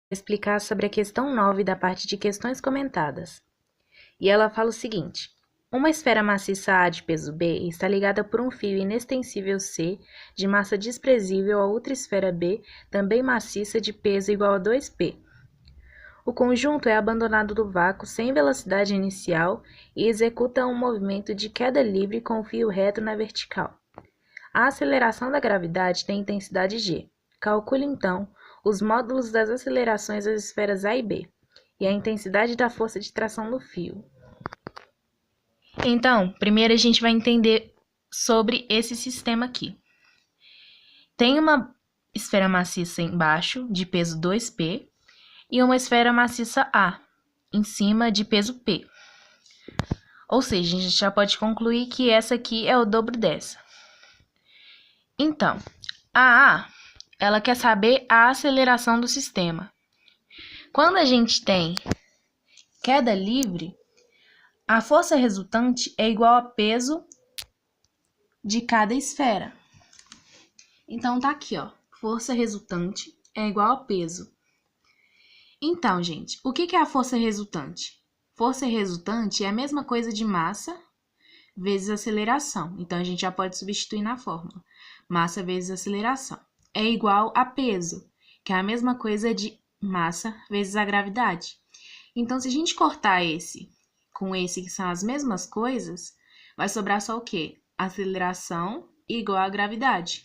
Explicar sobre a questão 9 da parte de questões comentadas. E ela fala o seguinte: uma esfera maciça A de peso B está ligada por um fio inextensível C de massa desprezível a outra esfera B, também maciça, de peso igual a 2P. O conjunto é abandonado do vácuo sem velocidade inicial e executa um movimento de queda livre com o fio reto na vertical. A aceleração da gravidade tem intensidade g. Calcule, então, os módulos das acelerações das esferas A e B e a intensidade da força de tração no fio. Então, primeiro a gente vai entender sobre esse sistema aqui. Tem uma esfera maciça embaixo, de peso 2P, e uma esfera maciça A, em cima, de peso P. Ou seja, a gente já pode concluir que essa aqui é o dobro dessa. Então, a A, ela quer saber a aceleração do sistema. Quando a gente tem queda livre, a força resultante é igual a peso de cada esfera. Então, tá aqui, ó. Força resultante é igual a peso. Então, gente, o que é a força resultante? Força resultante é a mesma coisa de massa vezes aceleração. Então, a gente já pode substituir na fórmula. Massa vezes aceleração é igual a peso, que é a mesma coisa de massa vezes a gravidade. Então, se a gente cortar esse com esse, que são as mesmas coisas, vai sobrar só o quê? Aceleração igual a gravidade.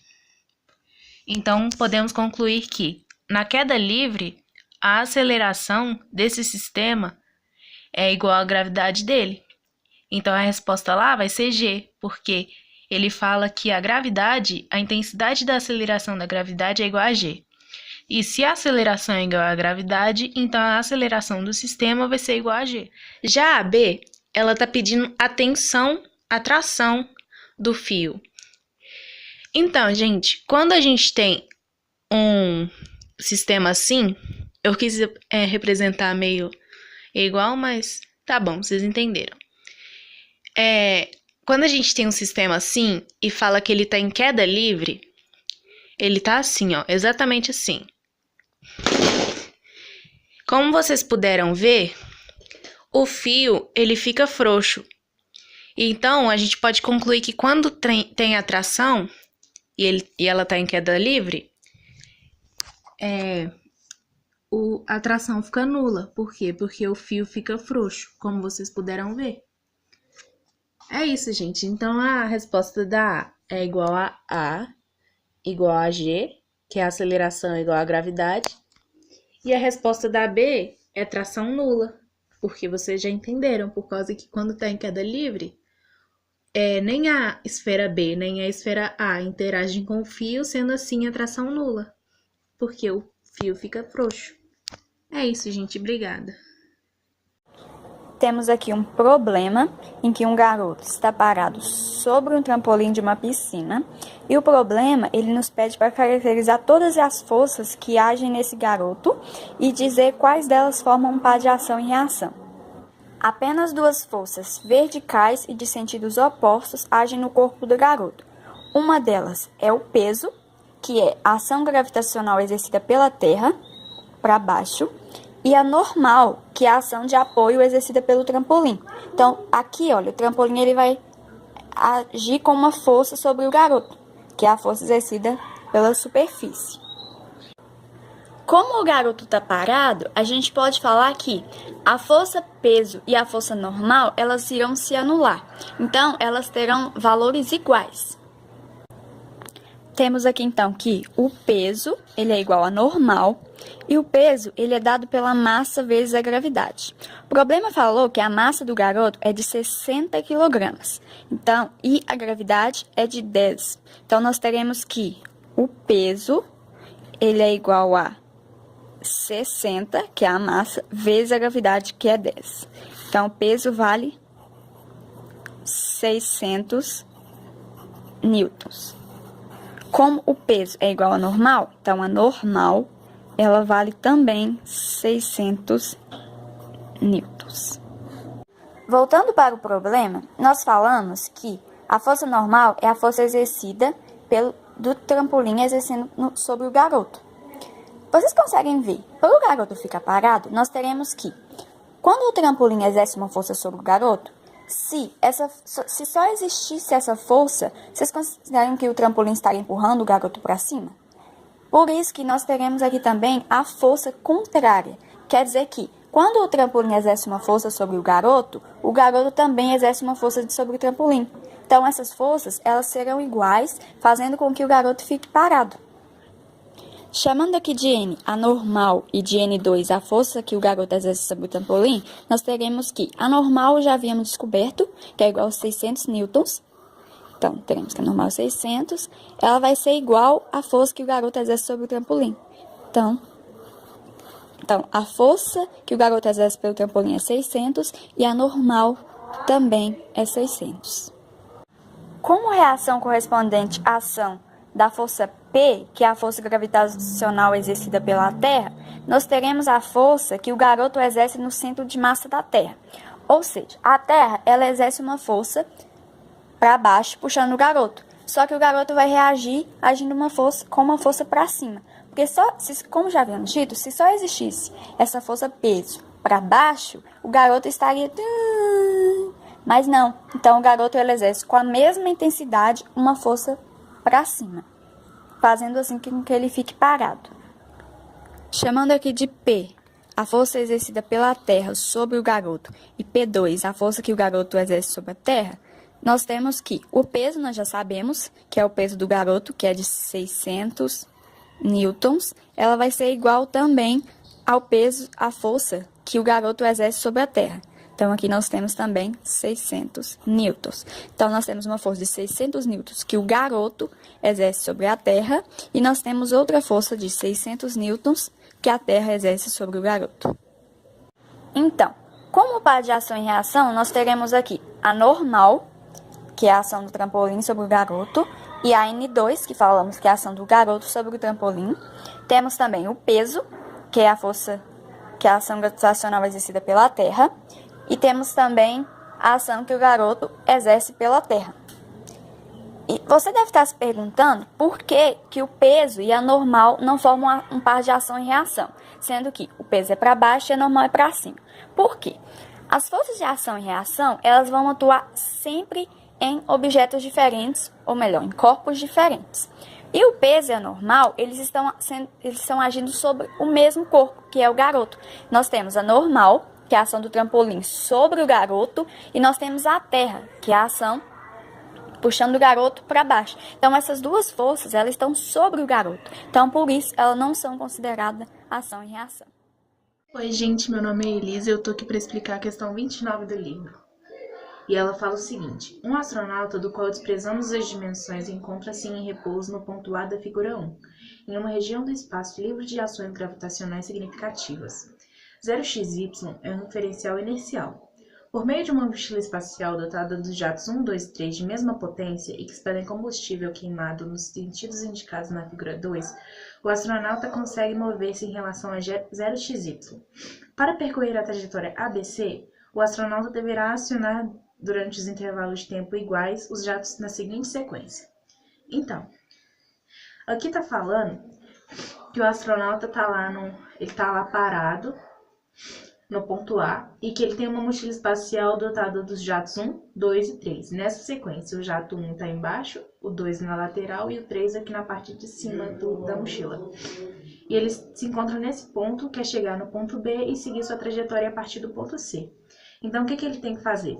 Então, podemos concluir que, na queda livre, a aceleração desse sistema é igual à gravidade dele. Então, a resposta lá vai ser G, porque ele fala que a gravidade, a intensidade da aceleração da gravidade é igual a G. E se a aceleração é igual à gravidade, então a aceleração do sistema vai ser igual a G. Já a B, ela está pedindo a tração do fio. Então, gente, quando a gente tem um sistema assim, eu quis representar meio igual, mas tá bom, vocês entenderam. Quando a gente tem um sistema assim e fala que ele tá em queda livre, ele tá assim, ó, exatamente assim. Como vocês puderam ver, o fio, ele fica frouxo. Então, a gente pode concluir que quando tem atração e ela tá em queda livre, a tração fica nula. Por quê? Porque o fio fica frouxo, como vocês puderam ver. É isso, gente. Então, a resposta da A é igual a igual a G, que é a aceleração igual à gravidade. E a resposta da B é tração nula, porque vocês já entenderam, por causa que quando está em queda livre, nem a esfera B nem a esfera A interagem com o fio, sendo assim a tração nula, porque o fio fica frouxo. É isso, gente. Obrigada. Temos aqui um problema em que um garoto está parado sobre um trampolim de uma piscina e o problema, ele nos pede para caracterizar todas as forças que agem nesse garoto e dizer quais delas formam um par de ação e reação. Apenas duas forças verticais e de sentidos opostos agem no corpo do garoto. Uma delas é o peso, que é a ação gravitacional exercida pela Terra para baixo, e a normal, que é a ação de apoio exercida pelo trampolim. Então, aqui, olha, o trampolim ele vai agir com uma força sobre o garoto, que é a força exercida pela superfície. Como o garoto está parado, a gente pode falar que a força peso e a força normal, elas irão se anular. Então, elas terão valores iguais. Temos aqui, então, que o peso, ele é igual a normal, e o peso, ele é dado pela massa vezes a gravidade. O problema falou que a massa do garoto é de 60 kg, então, e a gravidade é de 10. Então, nós teremos que o peso, ele é igual a 60, que é a massa, vezes a gravidade, que é 10. Então, o peso vale 600 newtons. Como o peso é igual a normal, então a normal, ela vale também 600 newtons. Voltando para o problema, nós falamos que a força normal é a força exercida do trampolim exercendo sobre o garoto. Vocês conseguem ver, para o garoto ficar parado, nós teremos que, quando o trampolim exerce uma força sobre o garoto, se só existisse essa força, vocês consideram que o trampolim estaria empurrando o garoto para cima? Por isso que nós teremos aqui também a força contrária. Quer dizer que, quando o trampolim exerce uma força sobre o garoto também exerce uma força sobre o trampolim. Então, essas forças, elas serão iguais, fazendo com que o garoto fique parado. Chamando aqui de N a normal e de N2 a força que o garoto exerce sobre o trampolim, nós teremos que a normal já havíamos descoberto, que é igual a 600 newtons. Então, teremos que a normal é 600, ela vai ser igual à força que o garoto exerce sobre o trampolim. Então, a força que o garoto exerce pelo trampolim é 600 e a normal também é 600. Como reação correspondente à ação da força P, que é a força gravitacional exercida pela Terra, nós teremos a força que o garoto exerce no centro de massa da Terra. Ou seja, a Terra ela exerce uma força para baixo, puxando o garoto. Só que o garoto vai reagir agindo com uma força para cima. Porque como já havíamos dito, se só existisse essa força peso para baixo, o garoto estaria... Mas não. Então, o garoto ele exerce com a mesma intensidade uma força para cima, fazendo assim com que ele fique parado. Chamando aqui de P, a força exercida pela Terra sobre o garoto, e P2, a força que o garoto exerce sobre a Terra, nós temos que o peso nós já sabemos, que é o peso do garoto, que é de 600 newtons, ela vai ser igual também ao peso, à força que o garoto exerce sobre a Terra. Então, aqui nós temos também 600 newtons. Então, nós temos uma força de 600 newtons que o garoto exerce sobre a Terra. E nós temos outra força de 600 newtons que a Terra exerce sobre o garoto. Então, como par de ação e reação, nós teremos aqui a normal, que é a ação do trampolim sobre o garoto, e a N2, que falamos que é a ação do garoto sobre o trampolim. Temos também o peso, que é a força, que é a ação gravitacional exercida pela Terra. E temos também a ação que o garoto exerce pela Terra. E você deve estar se perguntando por que o peso e a normal não formam um par de ação e reação, sendo que o peso é para baixo e a normal é para cima. Por quê? As forças de ação e reação, elas vão atuar sempre em objetos diferentes, ou melhor, em corpos diferentes. E o peso e a normal, eles estão agindo sobre o mesmo corpo, que é o garoto. Nós temos a normal, que é a ação do trampolim sobre o garoto, e nós temos a Terra, que é a ação puxando o garoto para baixo. Então, essas duas forças, elas estão sobre o garoto. Então, por isso, elas não são consideradas ação e reação. Oi, gente, meu nome é Elisa e eu tô aqui para explicar a questão 29 do livro. E ela fala o seguinte: um astronauta do qual desprezamos as dimensões encontra-se em repouso no ponto A da figura 1, em uma região do espaço livre de ações gravitacionais significativas. 0xy é um referencial inercial. Por meio de uma mochila espacial dotada dos jatos 1, 2 e 3 de mesma potência e que expelem combustível queimado nos sentidos indicados na figura 2, o astronauta consegue mover-se em relação a 0xy. Para percorrer a trajetória ABC, o astronauta deverá acionar durante os intervalos de tempo iguais os jatos na seguinte sequência. Então, aqui está falando que o astronauta está lá parado no ponto A e que ele tem uma mochila espacial dotada dos jatos 1, 2 e 3. Nessa sequência, o jato 1 está embaixo, o 2 na lateral e o 3 aqui na parte de cima da mochila. E eles se encontram nesse ponto, que é chegar no ponto B e seguir sua trajetória a partir do ponto C. Então, o que ele tem que fazer?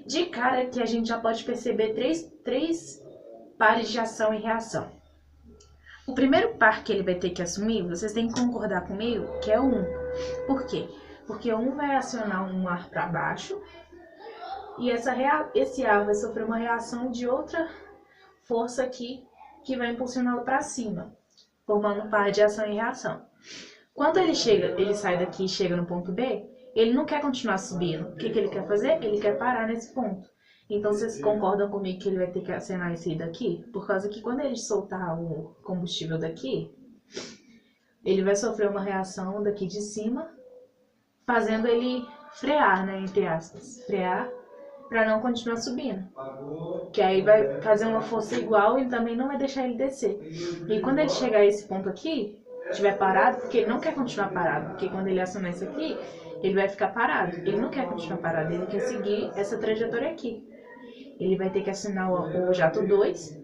De cara que a gente já pode perceber três pares de ação e reação. O primeiro par que ele vai ter que assumir, vocês têm que concordar comigo, que é o 1. Por quê? Porque o 1 vai acionar um ar para baixo e esse ar vai sofrer uma reação de outra força aqui que vai impulsioná-lo para cima, formando um par de ação e reação. Quando ele sai daqui e chega no ponto B, ele não quer continuar subindo. O que ele quer fazer? Ele quer parar nesse ponto. Então, vocês concordam comigo que ele vai ter que acionar esse daqui? Por causa que quando ele soltar o combustível daqui, ele vai sofrer uma reação daqui de cima, fazendo ele frear, né, entre aspas. Frear para não continuar subindo. Que aí vai fazer uma força igual e também não vai deixar ele descer. E quando ele chegar a esse ponto aqui, estiver parado, porque ele não quer continuar parado, porque quando ele acionar isso aqui, ele vai ficar parado. Ele não quer continuar parado, ele quer seguir essa trajetória aqui. Ele vai ter que acionar o jato 2,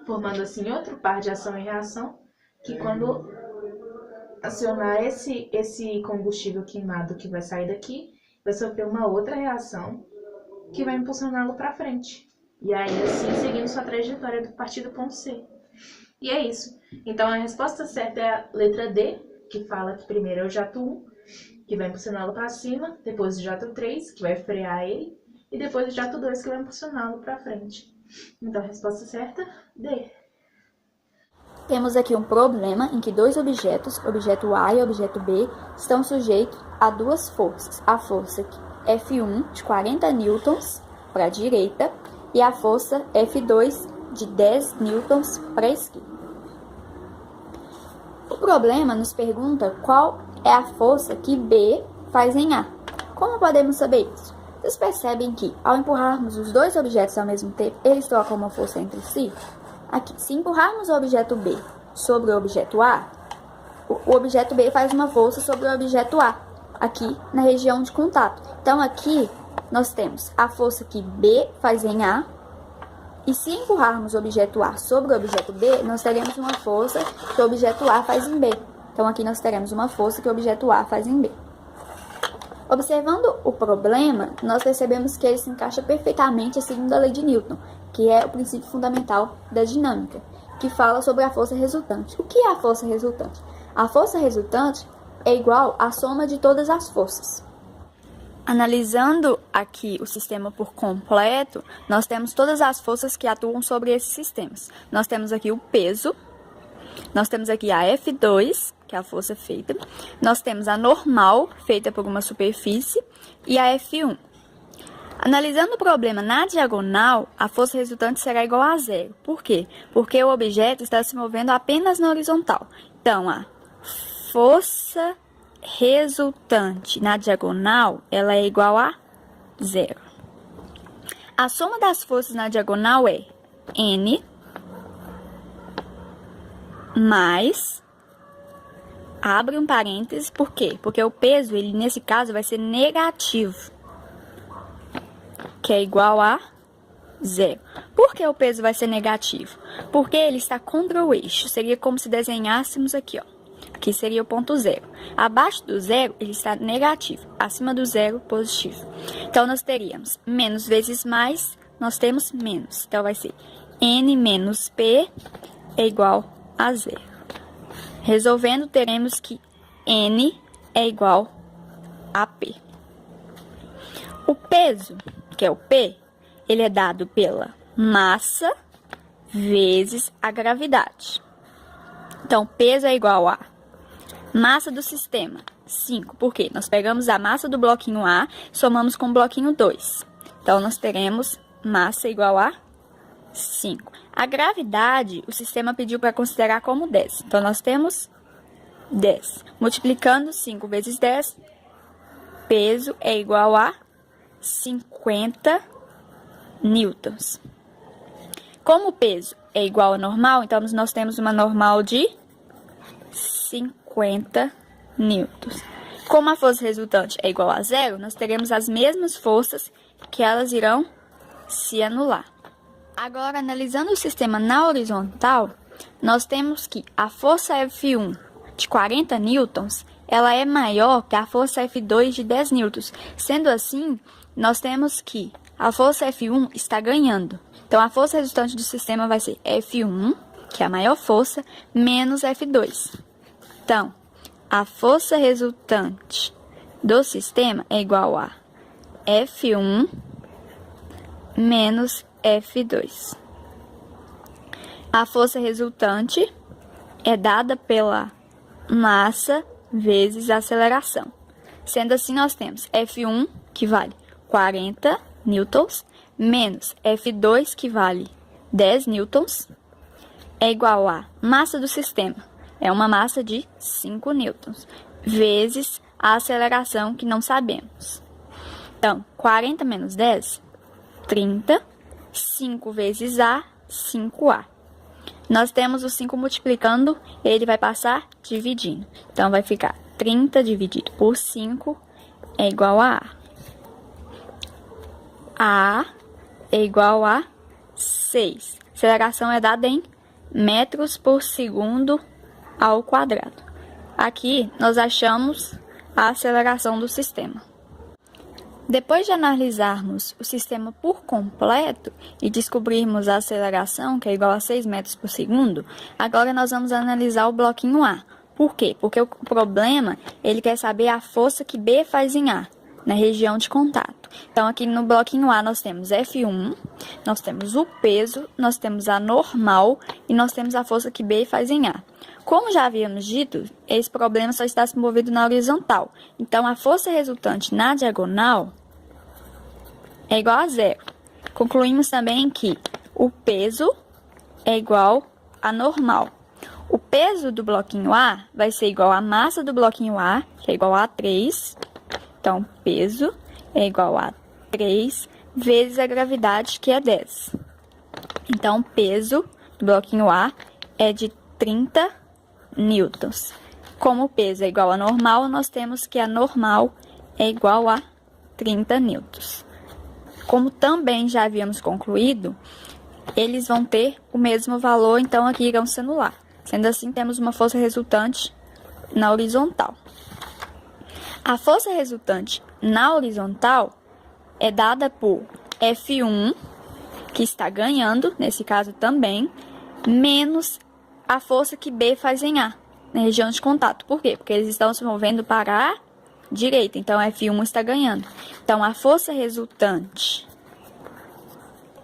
formando assim outro par de ação e reação, que quando acionar esse combustível queimado que vai sair daqui, vai sofrer uma outra reação que vai impulsioná-lo para frente. E aí, assim, seguindo sua trajetória do partir do ponto C. E é isso. Então, a resposta certa é a letra D, que fala que primeiro é o jato 1, que vai impulsioná-lo para cima, depois o jato 3, que vai frear ele, e depois o jato 2, que vai impulsioná-lo para frente. Então, a resposta certa, D. Temos aqui um problema em que dois objetos, objeto A e objeto B, estão sujeitos a duas forças. A força F1 de 40 newtons para a direita e a força F2 de 10 newtons para a esquerda. O problema nos pergunta qual é a força que B faz em A. Como podemos saber isso? Vocês percebem que, ao empurrarmos os dois objetos ao mesmo tempo, eles trocam uma força entre si? Aqui, se empurrarmos o objeto B sobre o objeto A, o objeto B faz uma força sobre o objeto A, aqui na região de contato. Então, aqui nós temos a força que B faz em A, e se empurrarmos o objeto A sobre o objeto B, nós teremos uma força que o objeto A faz em B. Então, aqui nós teremos uma força que o objeto A faz em B. Observando o problema, nós percebemos que ele se encaixa perfeitamente segundo a lei de Newton, que é o princípio fundamental da dinâmica, que fala sobre a força resultante. O que é a força resultante? A força resultante é igual à soma de todas as forças. Analisando aqui o sistema por completo, nós temos todas as forças que atuam sobre esses sistemas. Nós temos aqui o peso, nós temos aqui a F2, que é a força feita, nós temos a normal, feita por uma superfície, e a F1. Analisando o problema na diagonal, a força resultante será igual a zero. Por quê? Porque o objeto está se movendo apenas na horizontal. Então, a força resultante na diagonal, ela é igual a zero. A soma das forças na diagonal é N mais, abre um parênteses, por quê? Porque o peso, ele nesse caso, vai ser negativo, que é igual a zero. Por que o peso vai ser negativo? Porque ele está contra o eixo. Seria como se desenhássemos aqui, ó. Aqui seria o ponto zero. Abaixo do zero, ele está negativo. Acima do zero, positivo. Então, nós teríamos menos vezes mais, nós temos menos. Então, vai ser N menos P é igual a zero. Resolvendo, teremos que N é igual a P. O peso, que é o P, ele é dado pela massa vezes a gravidade. Então, peso é igual a massa do sistema, 5. Por quê? Nós pegamos a massa do bloquinho A, somamos com o bloquinho 2. Então, nós teremos massa igual a 5. A gravidade, o sistema pediu para considerar como 10. Então, nós temos 10. Multiplicando 5 vezes 10, peso é igual a 50 newtons. Como o peso é igual a normal, então nós temos uma normal de 50 newtons. Como a força resultante é igual a zero, nós teremos as mesmas forças que elas irão se anular. Agora, analisando o sistema na horizontal, nós temos que a força F1 de 40 newtons, ela é maior que a força F2 de 10 newtons. Sendo assim, nós temos que a força F1 está ganhando. Então, a força resultante do sistema vai ser F1, que é a maior força, menos F2. Então, a força resultante do sistema é igual a F1 menos F2. A força resultante é dada pela massa vezes a aceleração. Sendo assim, nós temos F1, que vale 40 newtons, menos F2, que vale 10 newtons, é igual a massa do sistema, é uma massa de 5 newtons, vezes a aceleração, que não sabemos. Então, 40 menos 10, 30, 5 vezes A, 5A. Nós temos o 5 multiplicando, ele vai passar dividindo. Então, vai ficar 30 dividido por 5 é igual a A. A é igual a 6. Aceleração é dada em metros por segundo ao quadrado. Aqui, nós achamos a aceleração do sistema. Depois de analisarmos o sistema por completo e descobrirmos a aceleração, que é igual a 6 metros por segundo, agora nós vamos analisar o bloquinho A. Por quê? Porque o problema, ele quer saber a força que B faz em A, na região de contato. Então, aqui no bloquinho A, nós temos F1, nós temos o peso, nós temos a normal e nós temos a força que B faz em A. Como já havíamos dito, esse problema só está se movendo na horizontal. Então, a força resultante na diagonal é igual a zero. Concluímos também que o peso é igual a normal. O peso do bloquinho A vai ser igual à massa do bloquinho A, que é igual a 3. Então, peso é igual a 3 vezes a gravidade, que é 10. Então, peso do bloquinho A é de 30 newtons. Como o peso é igual a normal, nós temos que a normal é igual a 30 newtons. Como também já havíamos concluído, eles vão ter o mesmo valor, então aqui irão se anular. Sendo assim, temos uma força resultante na horizontal. A força resultante na horizontal é dada por F1, que está ganhando, nesse caso também, menos a força que B faz em A, na região de contato. Por quê? Porque eles estão se movendo para a direita, então F1 está ganhando. Então, a força resultante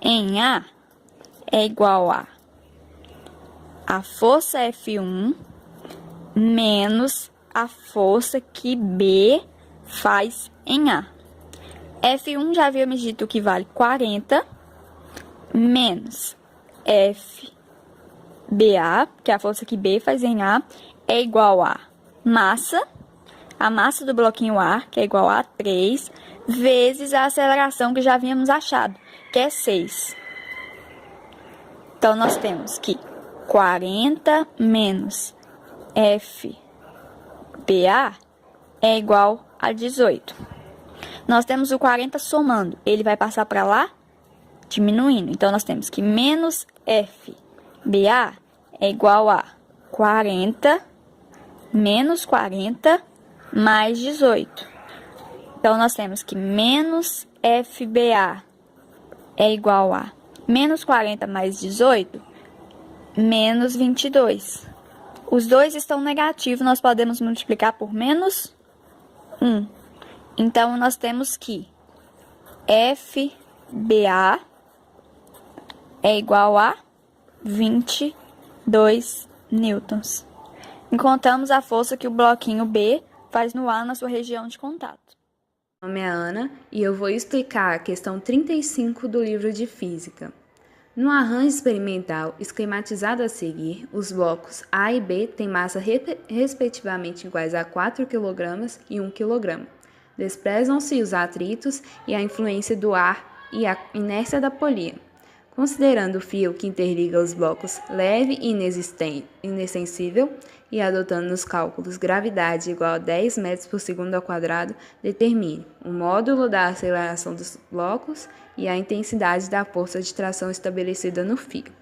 em A é igual a força F1 menos a força que B faz em A. F1 já havíamos dito que vale 40 menos FBA, que é a força que B faz em A, é igual a massa do bloquinho A, que é igual a 3, vezes a aceleração que já havíamos achado, que é 6. Então, nós temos que 40 menos FBA é igual a 18. Nós temos o 40 somando, ele vai passar para lá, diminuindo. Então, nós temos que menos FBA é igual a 40 menos 40 mais 18. Então, nós temos que menos FBA é igual a menos 40 mais 18, menos 22. Os dois estão negativos, nós podemos multiplicar por menos 1. Então, nós temos que FBA é igual a 22 newtons. Encontramos a força que o bloquinho B faz no A na sua região de contato. Meu nome é Ana e eu vou explicar a questão 35 do livro de Física. No arranjo experimental esquematizado a seguir, os blocos A e B têm massa respectivamente iguais a 4 kg e 1 kg. Desprezam-se os atritos e a influência do ar e a inércia da polia. Considerando o fio que interliga os blocos leve e inextensível e adotando nos cálculos gravidade igual a 10 metros por segundo ao quadrado, determine o módulo da aceleração dos blocos e a intensidade da força de tração estabelecida no fio.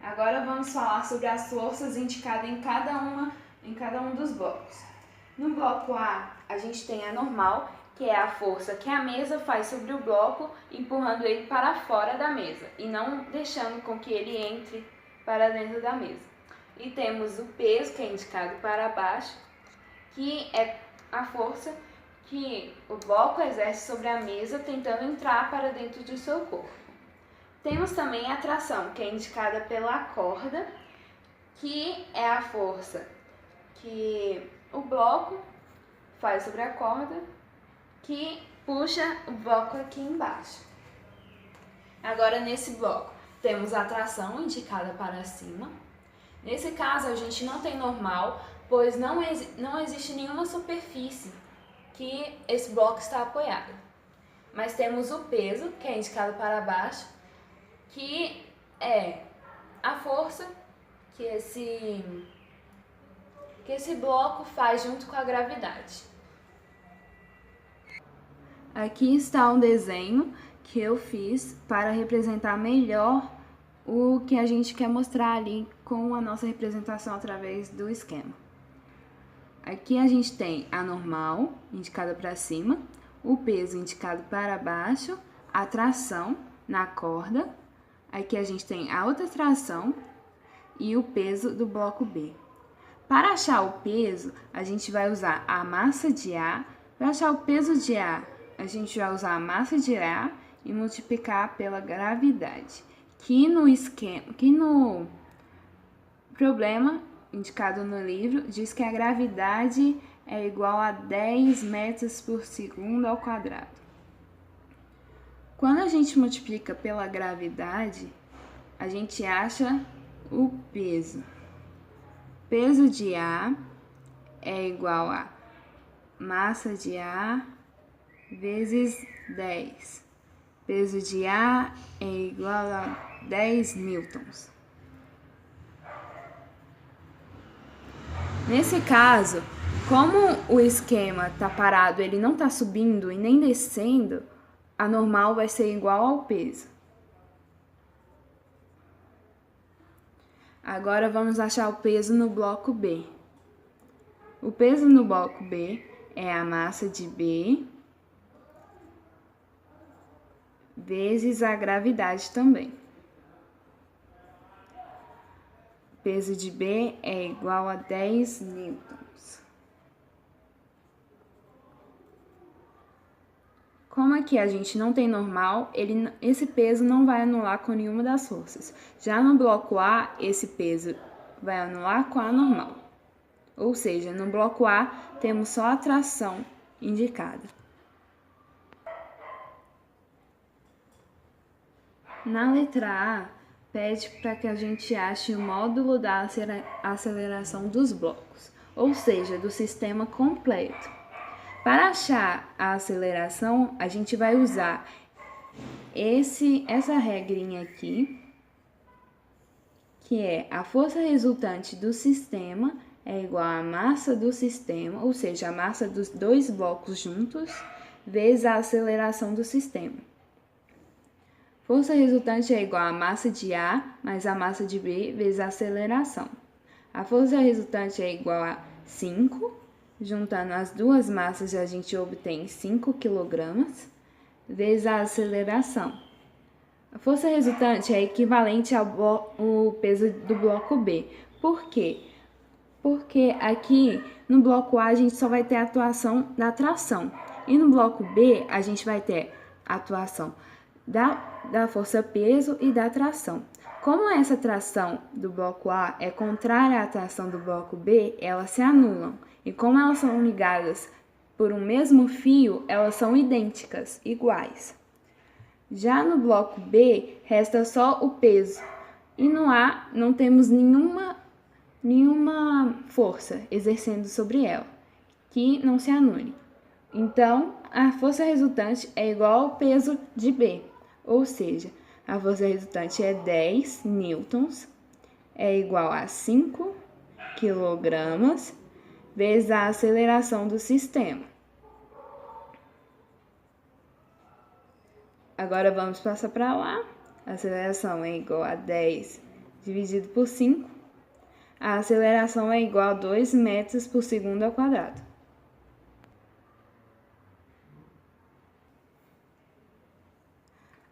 Agora vamos falar sobre as forças indicadas em cada um dos blocos. No bloco A, a gente tem a normal, que é a força que a mesa faz sobre o bloco, empurrando ele para fora da mesa e não deixando com que ele entre para dentro da mesa. E temos o peso, que é indicado para baixo, que é a força que o bloco exerce sobre a mesa, tentando entrar para dentro do seu corpo. Temos também a tração, que é indicada pela corda, que é a força que o bloco faz sobre a corda, que puxa o bloco aqui embaixo. Agora, nesse bloco, temos a tração indicada para cima. Nesse caso, a gente não tem normal, pois não existe nenhuma superfície que esse bloco está apoiado. Mas temos o peso, que é indicado para baixo, que é a força que esse bloco faz junto com a gravidade. Aqui está um desenho que eu fiz para representar melhor o que a gente quer mostrar ali com a nossa representação através do esquema. Aqui a gente tem a normal, indicada para cima, o peso indicado para baixo, a tração na corda. Aqui a gente tem a outra tração e o peso do bloco B. Para achar o peso, a gente vai usar a massa de A. Para achar o peso de A, a gente vai usar a massa de A e multiplicar pela gravidade. Que no problema indicado no livro diz que a gravidade é igual a 10 metros por segundo ao quadrado. Quando a gente multiplica pela gravidade, a gente acha o peso. Peso de A é igual a massa de A vezes 10. Peso de A é igual a 10 newtons. Nesse caso, como o esquema está parado, ele não está subindo e nem descendo, a normal vai ser igual ao peso. Agora vamos achar o peso no bloco B. O peso no bloco B é a massa de B vezes a gravidade também. O peso de B é igual a 10 newtons. Como aqui a gente não tem normal, esse peso não vai anular com nenhuma das forças. Já no bloco A, esse peso vai anular com a normal. Ou seja, no bloco A, temos só a tração indicada. Na letra A, pede para que a gente ache o módulo da aceleração dos blocos, ou seja, do sistema completo. Para achar a aceleração, a gente vai usar essa regrinha aqui, que é a força resultante do sistema é igual à massa do sistema, ou seja, a massa dos dois blocos juntos, vezes a aceleração do sistema. Força resultante é igual à massa de A mais a massa de B vezes a aceleração. A força resultante é igual a 5, juntando as duas massas a gente obtém 5 kg, vezes a aceleração. A força resultante é equivalente ao peso do bloco B. Por quê? Porque aqui no bloco A a gente só vai ter a atuação da tração. E no bloco B a gente vai ter a atuação da força peso e da tração. Como essa tração do bloco A é contrária à tração do bloco B, elas se anulam. E como elas são ligadas por um mesmo fio, elas são idênticas, iguais. Já no bloco B, resta só o peso. E no A, não temos nenhuma força exercendo sobre ela, que não se anule. Então, a força resultante é igual ao peso de B. Ou seja, a força resultante é 10 newtons, é igual a 5 kg, vezes a aceleração do sistema. Agora vamos passar para lá. A aceleração é igual a 10 dividido por 5. A aceleração é igual a 2 metros por segundo ao quadrado.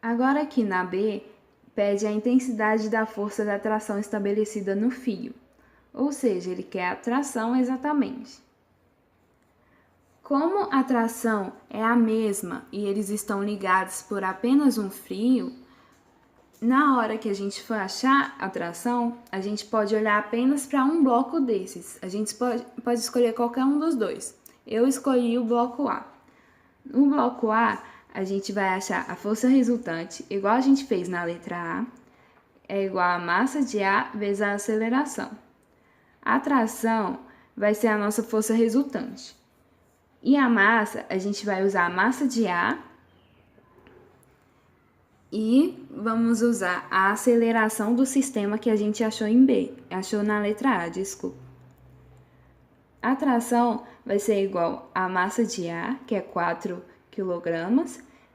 Agora aqui na B, pede a intensidade da força da tração estabelecida no fio. Ou seja, ele quer a tração exatamente. Como a tração é a mesma e eles estão ligados por apenas um fio, na hora que a gente for achar a tração, a gente pode olhar apenas para um bloco desses. A gente pode escolher qualquer um dos dois. Eu escolhi o bloco A. No bloco A, a gente vai achar a força resultante, igual a gente fez na letra A, é igual a massa de A vezes a aceleração. A tração vai ser a nossa força resultante. E a massa, a gente vai usar a massa de A E vamos usar a aceleração do sistema que a gente achou na letra A, desculpa. A tração vai ser igual a massa de ar, que é 4 kg,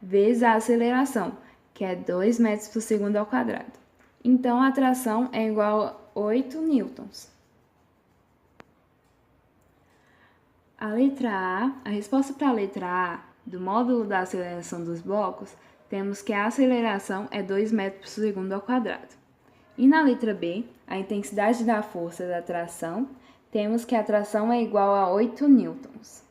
vezes a aceleração, que é 2 metros por segundo ao quadrado. Então, a tração é igual a 8 newtons. A resposta para a letra A do módulo da aceleração dos blocos, temos que a aceleração é 2 metros por segundo ao quadrado. E na letra B, a intensidade da força da tração, temos que a tração é igual a 8 newtons.